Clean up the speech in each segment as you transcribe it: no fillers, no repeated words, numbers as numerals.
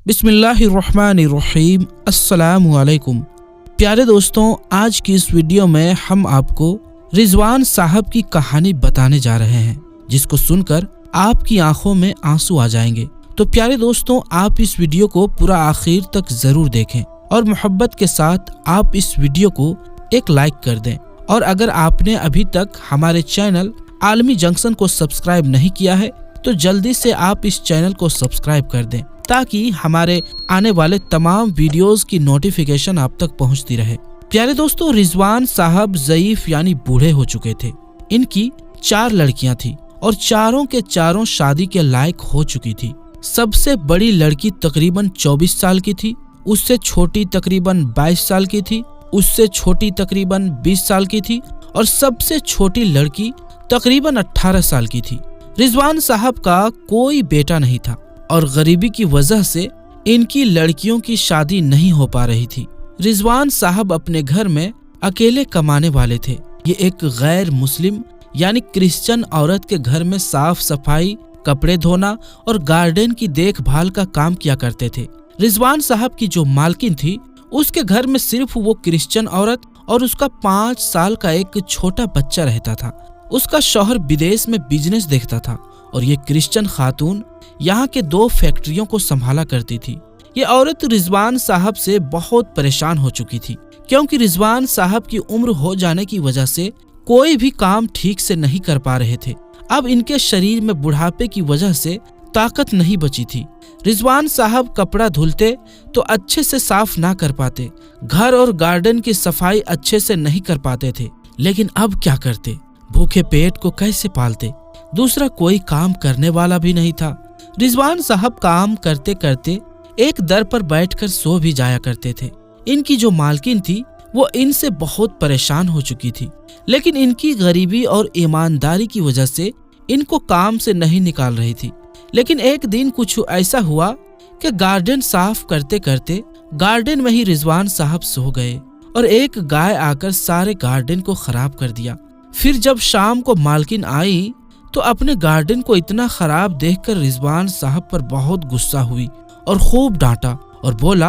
बिस्मिल्लाहिर्रहमानिर्रहीम। अस्सलामु अलैकुम। प्यारे दोस्तों, आज की इस वीडियो में हम आपको रिजवान साहब की कहानी बताने जा रहे हैं, जिसको सुनकर आपकी आंखों में आंसू आ जाएंगे। तो प्यारे दोस्तों, आप इस वीडियो को पूरा आखिर तक जरूर देखें और मोहब्बत के साथ आप इस वीडियो को एक लाइक कर दें। और अगर आपने अभी तक हमारे चैनल आलमी जंक्शन को सब्सक्राइब नहीं किया है तो जल्दी से आप इस चैनल को सब्सक्राइब कर दें, ताकि हमारे आने वाले तमाम वीडियोस की नोटिफिकेशन आप तक पहुंचती रहे। प्यारे दोस्तों, रिजवान साहब ज़ईफ यानी बूढ़े हो चुके थे। इनकी 4 लड़कियां थी और चारों के चारों शादी के लायक हो चुकी थी। सबसे बड़ी लड़की तकरीबन 24 साल की थी, उससे छोटी तकरीबन 22 साल की थी, उससे छोटी तकरीबन 20 साल की थी और सबसे छोटी लड़की तकरीबन 18 साल की थी। रिजवान साहब का कोई बेटा नहीं था और गरीबी की वजह से इनकी लड़कियों की शादी नहीं हो पा रही थी। रिजवान साहब अपने घर में अकेले कमाने वाले थे। ये एक गैर मुस्लिम यानी क्रिश्चियन औरत के घर में साफ सफाई, कपड़े धोना और गार्डन की देखभाल का काम किया करते थे। रिजवान साहब की जो मालकिन थी, उसके घर में सिर्फ वो क्रिश्चियन औरत और उसका 5 साल का एक छोटा बच्चा रहता था। उसका शौहर विदेश में बिजनेस देखता था और ये क्रिश्चियन खातून यहाँ के 2 फैक्ट्रियों को संभाला करती थी। ये औरत रिजवान साहब से बहुत परेशान हो चुकी थी, क्योंकि रिजवान साहब की उम्र हो जाने की वजह से कोई भी काम ठीक से नहीं कर पा रहे थे। अब इनके शरीर में बुढ़ापे की वजह से ताकत नहीं बची थी। रिजवान साहब कपड़ा धुलते तो अच्छे से साफ ना कर पाते, घर और गार्डन की सफाई अच्छे से नहीं कर पाते थे। लेकिन अब क्या करते, भूखे पेट को कैसे पालते? दूसरा कोई काम करने वाला भी नहीं था। रिजवान साहब काम करते करते एक दर पर बैठकर सो भी जाया करते थे। इनकी जो मालकिन थी वो इनसे बहुत परेशान हो चुकी थी, लेकिन इनकी गरीबी और ईमानदारी की वजह से इनको काम से नहीं निकाल रही थी। लेकिन एक दिन कुछ ऐसा हुआ कि गार्डन साफ करते करते गार्डन में ही रिजवान साहब सो गए और एक गाय आकर सारे गार्डन को खराब कर दिया। फिर जब शाम को मालकिन आई तो अपने गार्डन को इतना खराब देखकर रिजवान साहब पर बहुत गुस्सा हुई और खूब डांटा और बोला,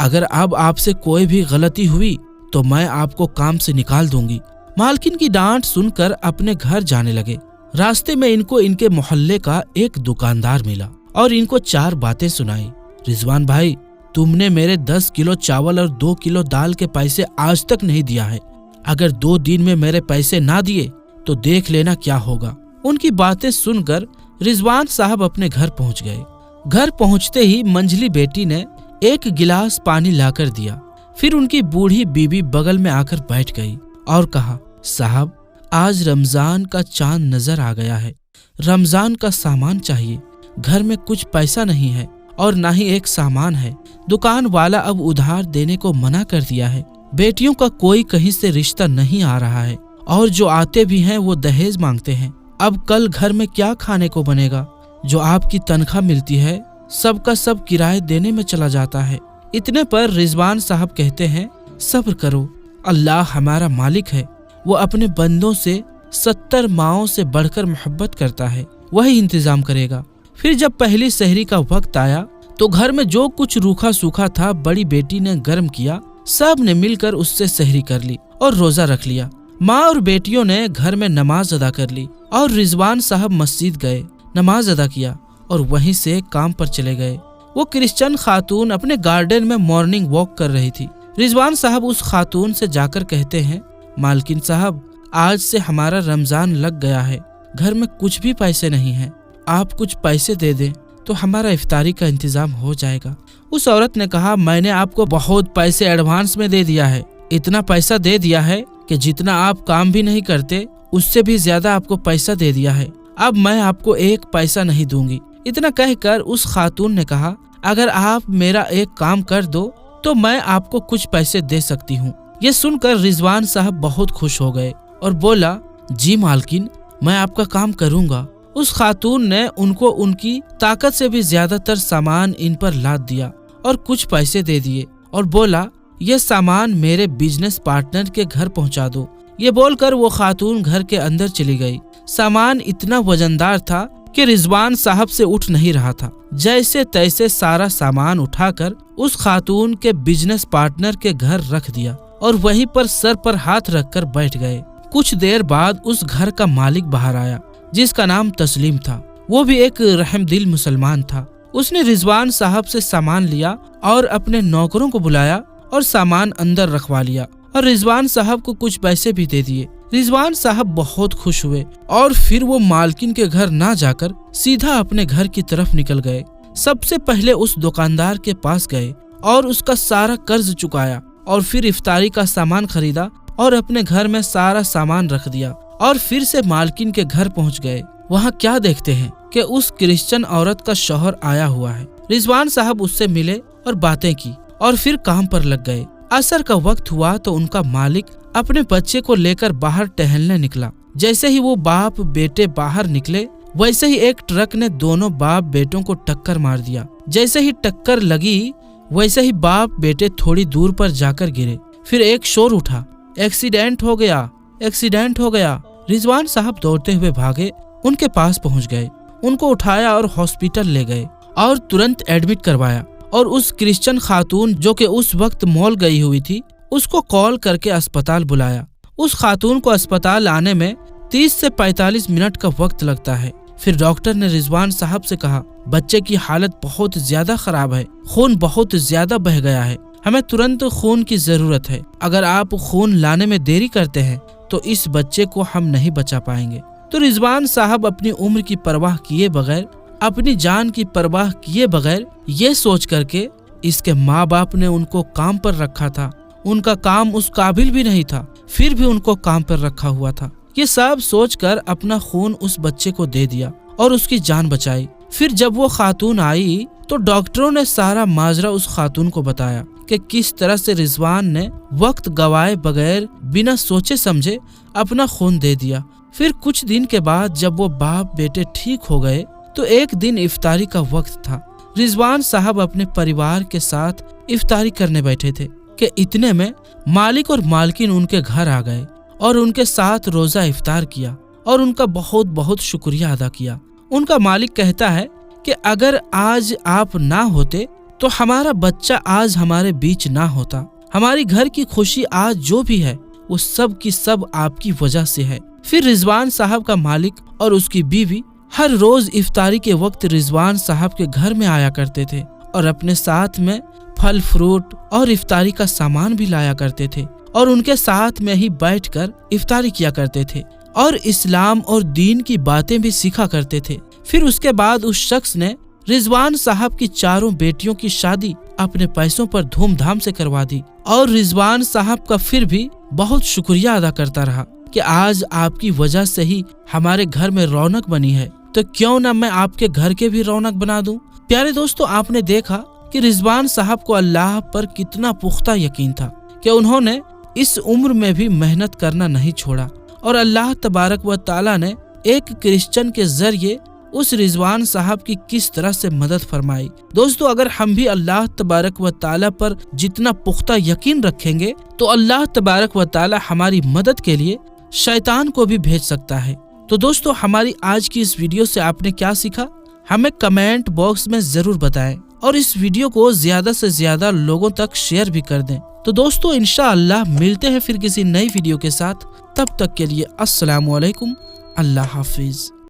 अगर अब आपसे कोई भी गलती हुई तो मैं आपको काम से निकाल दूंगी। मालकिन की डांट सुनकर अपने घर जाने लगे। रास्ते में इनको इनके मोहल्ले का एक दुकानदार मिला और इनको 4 बातें सुनाई। रिजवान भाई, तुमने मेरे 10 किलो चावल और 2 किलो दाल के पैसे आज तक नहीं दिया है। अगर 2 दिन में मेरे पैसे ना दिए तो देख लेना क्या होगा। उनकी बातें सुनकर रिजवान साहब अपने घर पहुंच गए। घर पहुंचते ही मंझली बेटी ने एक गिलास पानी लाकर दिया। फिर उनकी बूढ़ी बीबी बगल में आकर बैठ गई और कहा, साहब, आज रमजान का चांद नजर आ गया है। रमजान का सामान चाहिए। घर में कुछ पैसा नहीं है और ना ही एक सामान है। दुकान वाला अब उधार देने को मना कर दिया है। बेटियों का कोई कहीं से रिश्ता नहीं आ रहा है और जो आते भी हैं वो दहेज मांगते हैं। अब कल घर में क्या खाने को बनेगा? जो आपकी तनख्वाह मिलती है सबका सब किराए देने में चला जाता है। इतने पर रिजवान साहब कहते हैं, सब्र करो, अल्लाह हमारा मालिक है। वो अपने बंदों से 70 माओं से बढ़कर मोहब्बत करता है, वही इंतजाम करेगा। फिर जब पहली सहरी का वक्त आया तो घर में जो कुछ रूखा सूखा था बड़ी बेटी ने गर्म किया। सब ने मिलकर उससे सहरी कर ली और रोजा रख लिया। माँ और बेटियों ने घर में नमाज अदा कर ली और रिजवान साहब मस्जिद गए, नमाज अदा किया और वहीं से काम पर चले गए। वो क्रिश्चियन खातून अपने गार्डन में मॉर्निंग वॉक कर रही थी। रिजवान साहब उस खातून से जाकर कहते हैं, मालकिन साहब, आज से हमारा रमजान लग गया है, घर में कुछ भी पैसे नहीं हैं। आप कुछ पैसे दे दें तो हमारा इफ्तारी का इंतजाम हो जाएगा। उस औरत ने कहा, मैंने आपको बहुत पैसे एडवांस में दे दिया है। इतना पैसा दे दिया है कि जितना आप काम भी नहीं करते उससे भी ज्यादा आपको पैसा दे दिया है। अब मैं आपको 1 पैसा नहीं दूंगी। इतना कहकर उस खातून ने कहा, अगर आप मेरा एक काम कर दो तो मैं आपको कुछ पैसे दे सकती हूँ। ये सुनकर रिजवान साहब बहुत खुश हो गए और बोला, जी मालकिन, मैं आपका काम करूँगा। उस खातून ने उनको उनकी ताकत से भी ज्यादातर सामान इन पर लाद दिया और कुछ पैसे दे दिए और बोला, ये सामान मेरे बिजनेस पार्टनर के घर पहुंचा दो। ये बोलकर वो खातून घर के अंदर चली गई। सामान इतना वजनदार था कि रिजवान साहब से उठ नहीं रहा था। जैसे तैसे सारा सामान उठाकर उस खातून के बिजनेस पार्टनर के घर रख दिया और वहीं पर सर पर हाथ रखकर बैठ गए। कुछ देर बाद उस घर का मालिक बाहर आया, जिसका नाम तस्लीम था। वो भी एक रहमदिल मुसलमान था। उसने रिजवान साहब से सामान लिया और अपने नौकरों को बुलाया और सामान अंदर रखवा लिया और रिजवान साहब को कुछ पैसे भी दे दिए। रिजवान साहब बहुत खुश हुए और फिर वो मालकिन के घर ना जाकर सीधा अपने घर की तरफ निकल गए। सबसे पहले उस दुकानदार के पास गए और उसका सारा कर्ज चुकाया और फिर इफ्तारी का सामान खरीदा और अपने घर में सारा सामान रख दिया और फिर से मालकिन के घर पहुंच गए। वहाँ क्या देखते हैं कि उस क्रिश्चियन औरत का शौहर आया हुआ है। रिजवान साहब उससे मिले और बातें की और फिर काम पर लग गए। असर का वक्त हुआ तो उनका मालिक अपने बच्चे को लेकर बाहर टहलने निकला। जैसे ही वो बाप बेटे बाहर निकले, वैसे ही एक ट्रक ने दोनों बाप बेटों को टक्कर मार दिया। जैसे ही टक्कर लगी, वैसे ही बाप बेटे थोड़ी दूर पर जाकर गिरे। फिर एक शोर उठा, एक्सीडेंट हो गया, एक्सीडेंट हो गया। रिजवान साहब दौड़ते हुए भागे, उनके पास पहुंच गए, उनको उठाया और हॉस्पिटल ले गए और तुरंत एडमिट करवाया और उस क्रिश्चियन खातून जो कि उस वक्त मॉल गई हुई थी, उसको कॉल करके अस्पताल बुलाया। उस खातून को अस्पताल आने में 30 से 45 मिनट का वक्त लगता है। फिर डॉक्टर ने रिजवान साहब से कहा, बच्चे की हालत बहुत ज्यादा खराब है, खून बहुत ज्यादा बह गया है, हमें तुरंत खून की जरूरत है। अगर आप खून लाने में देरी करते हैं तो इस बच्चे को हम नहीं बचा पाएंगे। तो रिजवान साहब अपनी उम्र की परवाह किए बगैर, अपनी जान की परवाह किए बगैर, ये सोच करके इसके माँ बाप ने उनको काम पर रखा था, उनका काम उस काबिल भी नहीं था, फिर भी उनको काम पर रखा हुआ था, ये सब सोचकर अपना खून उस बच्चे को दे दिया और उसकी जान बचाई। फिर जब वो खातून आई तो डॉक्टरों ने सारा माजरा उस खातून को बताया कि किस तरह से रिजवान ने वक्त गवाए बगैर बिना सोचे समझे अपना खून दे दिया। फिर कुछ दिन के बाद जब वो बाप बेटे ठीक हो गए तो एक दिन इफ्तारी का वक्त था। रिजवान साहब अपने परिवार के साथ इफ्तारी करने बैठे थे कि इतने में मालिक और मालकिन उनके घर आ गए और उनके साथ रोजा इफ्तार किया और उनका बहुत बहुत शुक्रिया अदा किया। उनका मालिक कहता है कि अगर आज आप ना होते तो हमारा बच्चा आज हमारे बीच ना होता। हमारी घर की खुशी आज जो भी है वो सब की सब आपकी वजह से है। फिर रिजवान साहब का मालिक और उसकी बीवी हर रोज इफ्तारी के वक्त रिजवान साहब के घर में आया करते थे और अपने साथ में फल फ्रूट और इफ्तारी का सामान भी लाया करते थे और उनके साथ में ही बैठकर इफ्तारी किया करते थे और इस्लाम और दीन की बातें भी सीखा करते थे। फिर उसके बाद उस शख्स ने रिजवान साहब की चारों बेटियों की शादी अपने पैसों पर धूमधाम से करवा दी और रिजवान साहब का फिर भी बहुत शुक्रिया अदा करता रहा कि आज आपकी वजह से ही हमारे घर में रौनक बनी है, तो क्यों ना मैं आपके घर के भी रौनक बना दूं। प्यारे दोस्तों, आपने देखा कि रिजवान साहब को अल्लाह पर कितना पुख्ता यकीन था कि उन्होंने इस उम्र में भी मेहनत करना नहीं छोड़ा और अल्लाह तबारक व ताला ने एक क्रिश्चियन के जरिए उस रिजवान साहब की किस तरह से मदद फरमाई। दोस्तों, अगर हम भी अल्लाह तबारक व ताला पर जितना पुख्ता यकीन रखेंगे तो अल्लाह तबारक व ताला हमारी मदद के लिए शैतान को भी भेज सकता है। तो दोस्तों, हमारी आज की इस वीडियो से आपने क्या सीखा, हमें कमेंट बॉक्स में जरूर बताएं और इस वीडियो को ज्यादा से ज्यादा लोगों तक शेयर भी कर दें। तो दोस्तों, इंशाअल्लाह मिलते हैं फिर किसी नई वीडियो के साथ। तब तक के लिए अस्सलामु अलैकुम, अल्लाह हाफिज।